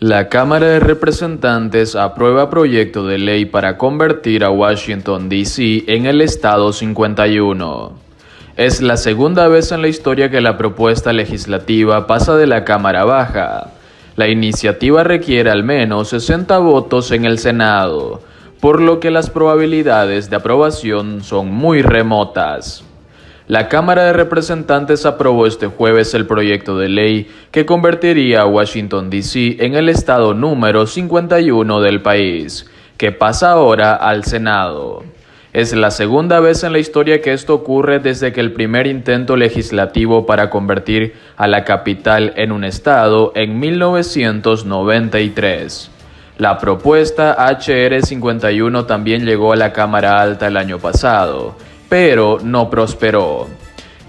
La Cámara de Representantes aprueba proyecto de ley para convertir a Washington, D.C. en el Estado 51. Es la segunda vez en la historia que la propuesta legislativa pasa de la Cámara Baja. La iniciativa requiere al menos 60 votos en el Senado, por lo que las probabilidades de aprobación son muy remotas. La Cámara de Representantes aprobó este jueves el proyecto de ley que convertiría a Washington, D.C. en el estado número 51 del país, que pasa ahora al Senado. Es la segunda vez en la historia que esto ocurre desde que el primer intento legislativo para convertir a la capital en un estado en 1993. La propuesta HR 51 también llegó a la Cámara Alta el año pasado, pero no prosperó.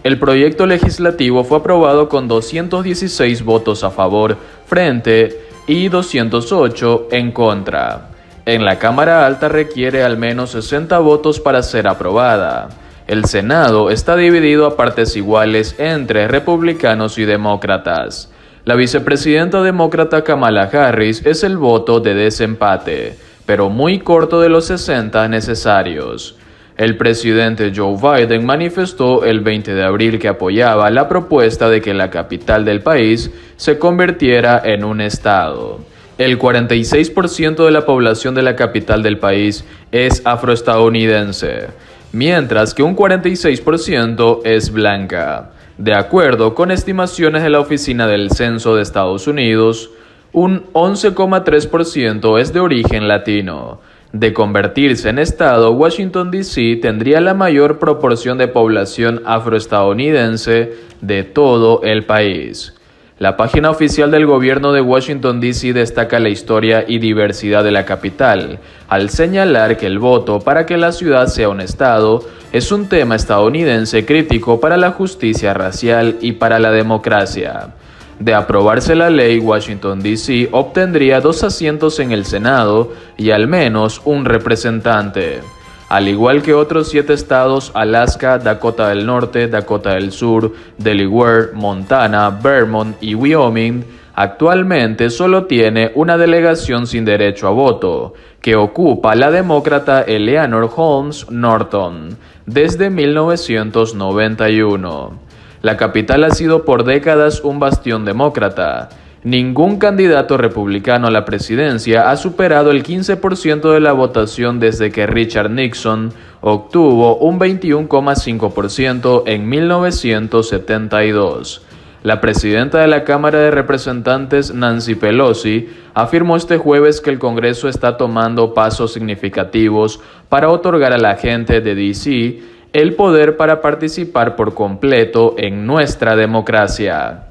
El proyecto legislativo fue aprobado con 216 votos a favor frente y 208 en contra. En la Cámara Alta requiere al menos 60 votos para ser aprobada. El Senado está dividido a partes iguales entre republicanos y demócratas. La vicepresidenta demócrata Kamala Harris es el voto de desempate, pero muy corto de los 60 necesarios. El presidente Joe Biden manifestó el 20 de abril que apoyaba la propuesta de que la capital del país se convirtiera en un estado. El 46% de la población de la capital del país es afroestadounidense, mientras que un 46% es blanca. De acuerdo con estimaciones de la Oficina del Censo de Estados Unidos, un 11,3% es de origen latino. De convertirse en estado, Washington, D.C. tendría la mayor proporción de población afroestadounidense de todo el país. La página oficial del gobierno de Washington, D.C. destaca la historia y diversidad de la capital, al señalar que el voto para que la ciudad sea un estado es un tema estadounidense crítico para la justicia racial y para la democracia. De aprobarse la ley, Washington, D.C. obtendría 2 asientos en el Senado y al menos un representante. Al igual que otros 7 estados, Alaska, Dakota del Norte, Dakota del Sur, Delaware, Montana, Vermont y Wyoming, actualmente solo tiene una delegación sin derecho a voto, que ocupa la demócrata Eleanor Holmes Norton, desde 1991. La capital ha sido por décadas un bastión demócrata. Ningún candidato republicano a la presidencia ha superado el 15% de la votación desde que Richard Nixon obtuvo un 21,5% en 1972. La presidenta de la Cámara de Representantes, Nancy Pelosi, afirmó este jueves que el Congreso está tomando pasos significativos para otorgar a la gente de D.C. el poder para participar por completo en nuestra democracia.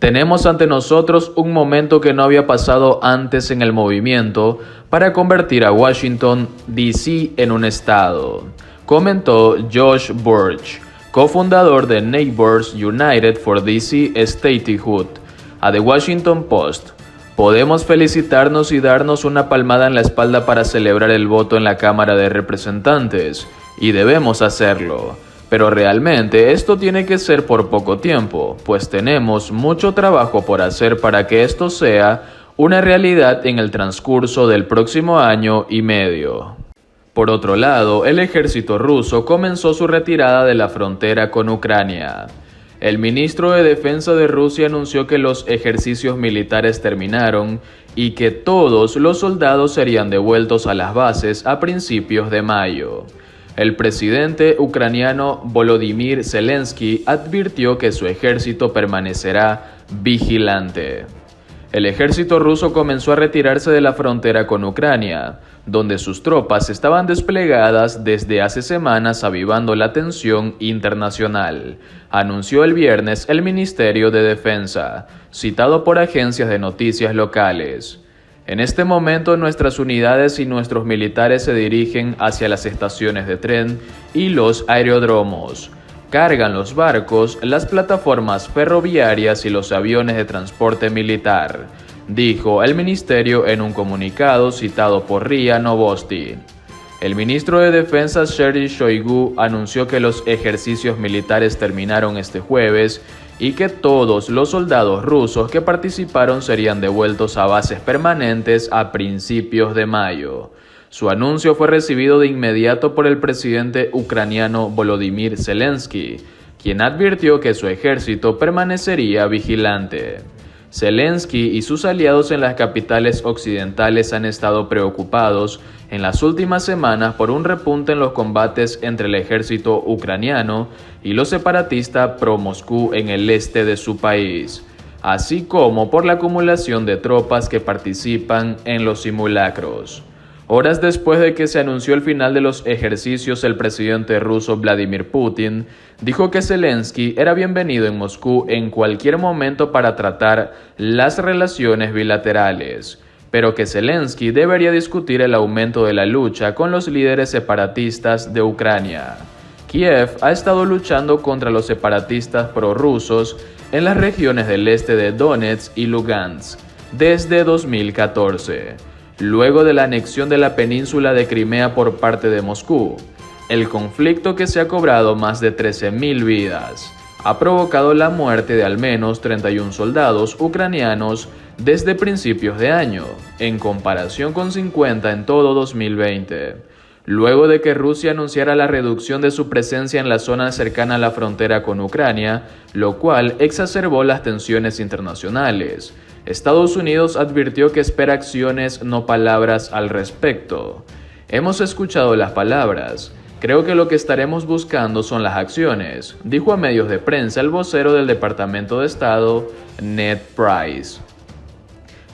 Tenemos ante nosotros un momento que no había pasado antes en el movimiento para convertir a Washington, D.C. en un estado, comentó Josh Burch, cofundador de Neighbors United for D.C. Statehood, a The Washington Post. Podemos felicitarnos y darnos una palmada en la espalda para celebrar el voto en la Cámara de Representantes, y debemos hacerlo. Pero realmente esto tiene que ser por poco tiempo, pues tenemos mucho trabajo por hacer para que esto sea una realidad en el transcurso del próximo año y medio. Por otro lado, el ejército ruso comenzó su retirada de la frontera con Ucrania. El ministro de Defensa de Rusia anunció que los ejercicios militares terminaron y que todos los soldados serían devueltos a las bases a principios de mayo. El presidente ucraniano Volodymyr Zelensky advirtió que su ejército permanecerá vigilante. El ejército ruso comenzó a retirarse de la frontera con Ucrania, donde sus tropas estaban desplegadas desde hace semanas avivando la tensión internacional, anunció el viernes el Ministerio de Defensa, citado por agencias de noticias locales. En este momento nuestras unidades y nuestros militares se dirigen hacia las estaciones de tren y los aeródromos. Cargan los barcos, las plataformas ferroviarias y los aviones de transporte militar, dijo el ministerio en un comunicado citado por RIA Novosti. El ministro de Defensa Sergei Shoigu anunció que los ejercicios militares terminaron este jueves y que todos los soldados rusos que participaron serían devueltos a bases permanentes a principios de mayo. Su anuncio fue recibido de inmediato por el presidente ucraniano Volodymyr Zelensky, quien advirtió que su ejército permanecería vigilante. Zelensky y sus aliados en las capitales occidentales han estado preocupados en las últimas semanas por un repunte en los combates entre el ejército ucraniano y los separatistas pro-Moscú en el este de su país, así como por la acumulación de tropas que participan en los simulacros. Horas después de que se anunció el final de los ejercicios, el presidente ruso Vladimir Putin dijo que Zelensky era bienvenido en Moscú en cualquier momento para tratar las relaciones bilaterales, pero que Zelensky debería discutir el aumento de la lucha con los líderes separatistas de Ucrania. Kiev ha estado luchando contra los separatistas prorrusos en las regiones del este de Donetsk y Lugansk desde 2014. Luego de la anexión de la península de Crimea por parte de Moscú, el conflicto, que se ha cobrado más de 13.000 vidas, ha provocado la muerte de al menos 31 soldados ucranianos desde principios de año, en comparación con 50 en todo 2020. Luego de que Rusia anunciara la reducción de su presencia en la zona cercana a la frontera con Ucrania, lo cual exacerbó las tensiones internacionales, Estados Unidos advirtió que espera acciones, no palabras, al respecto. Hemos escuchado las palabras. Creo que lo que estaremos buscando son las acciones, dijo a medios de prensa el vocero del Departamento de Estado, Ned Price.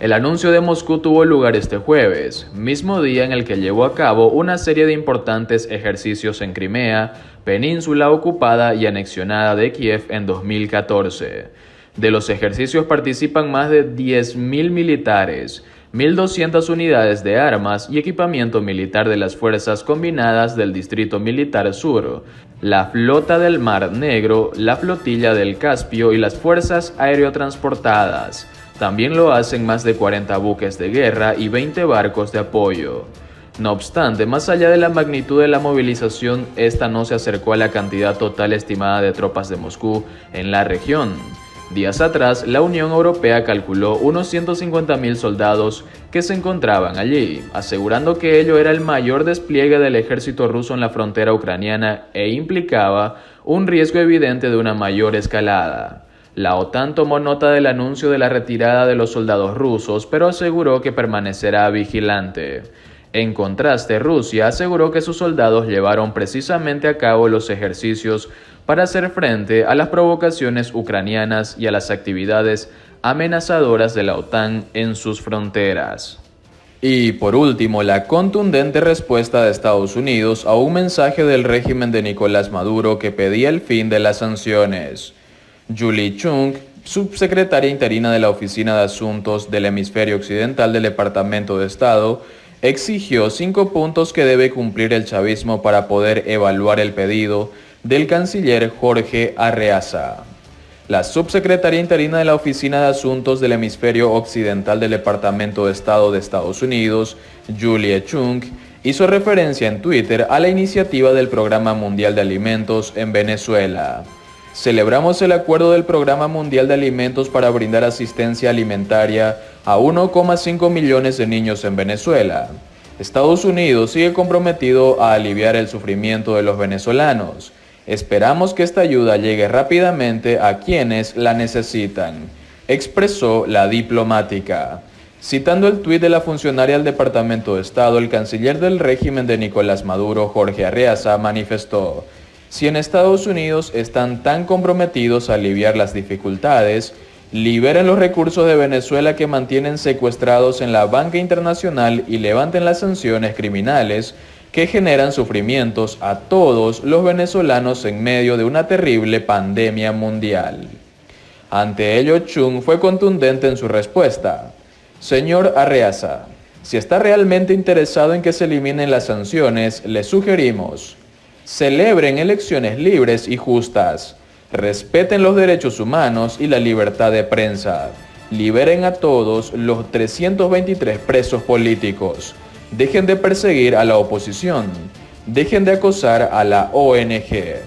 El anuncio de Moscú tuvo lugar este jueves, mismo día en el que llevó a cabo una serie de importantes ejercicios en Crimea, península ocupada y anexionada de Kiev en 2014. De los ejercicios participan más de 10.000 militares, 1.200 unidades de armas y equipamiento militar de las Fuerzas Combinadas del Distrito Militar Sur, la Flota del Mar Negro, la Flotilla del Caspio y las Fuerzas Aerotransportadas. También lo hacen más de 40 buques de guerra y 20 barcos de apoyo. No obstante, más allá de la magnitud de la movilización, esta no se acercó a la cantidad total estimada de tropas de Moscú en la región. Días atrás, la Unión Europea calculó unos 150.000 soldados que se encontraban allí, asegurando que ello era el mayor despliegue del ejército ruso en la frontera ucraniana e implicaba un riesgo evidente de una mayor escalada. La OTAN tomó nota del anuncio de la retirada de los soldados rusos, pero aseguró que permanecerá vigilante. En contraste, Rusia aseguró que sus soldados llevaron precisamente a cabo los ejercicios para hacer frente a las provocaciones ucranianas y a las actividades amenazadoras de la OTAN en sus fronteras. Y por último, la contundente respuesta de Estados Unidos a un mensaje del régimen de Nicolás Maduro que pedía el fin de las sanciones. Julie Chung, subsecretaria interina de la Oficina de Asuntos del Hemisferio Occidental del Departamento de Estado, exigió 5 puntos que debe cumplir el chavismo para poder evaluar el pedido del canciller Jorge Arreaza. La subsecretaria interina de la Oficina de Asuntos del Hemisferio Occidental del Departamento de Estado de Estados Unidos, Julie Chung, hizo referencia en Twitter a la iniciativa del Programa Mundial de Alimentos en Venezuela. Celebramos el acuerdo del Programa Mundial de Alimentos para brindar asistencia alimentaria a 1,5 millones de niños en Venezuela. Estados Unidos sigue comprometido a aliviar el sufrimiento de los venezolanos. Esperamos que esta ayuda llegue rápidamente a quienes la necesitan, expresó la diplomática. Citando el tuit de la funcionaria del Departamento de Estado, el canciller del régimen de Nicolás Maduro, Jorge Arreaza, manifestó: si en Estados Unidos están tan comprometidos a aliviar las dificultades, liberen los recursos de Venezuela que mantienen secuestrados en la banca internacional y levanten las sanciones criminales que generan sufrimientos a todos los venezolanos en medio de una terrible pandemia mundial. Ante ello, Chung fue contundente en su respuesta. Señor Arreaza, si está realmente interesado en que se eliminen las sanciones, le sugerimos: celebren elecciones libres y justas, respeten los derechos humanos y la libertad de prensa, liberen a todos los 323 presos políticos, Dejen de perseguir a la oposición. Dejen de acosar a la ONG.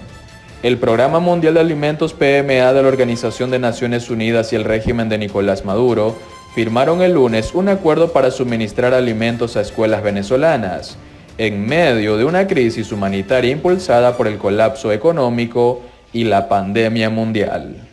El Programa Mundial de Alimentos PMA de la Organización de Naciones Unidas y el régimen de Nicolás Maduro firmaron el lunes un acuerdo para suministrar alimentos a escuelas venezolanas, en medio de una crisis humanitaria impulsada por el colapso económico y la pandemia mundial.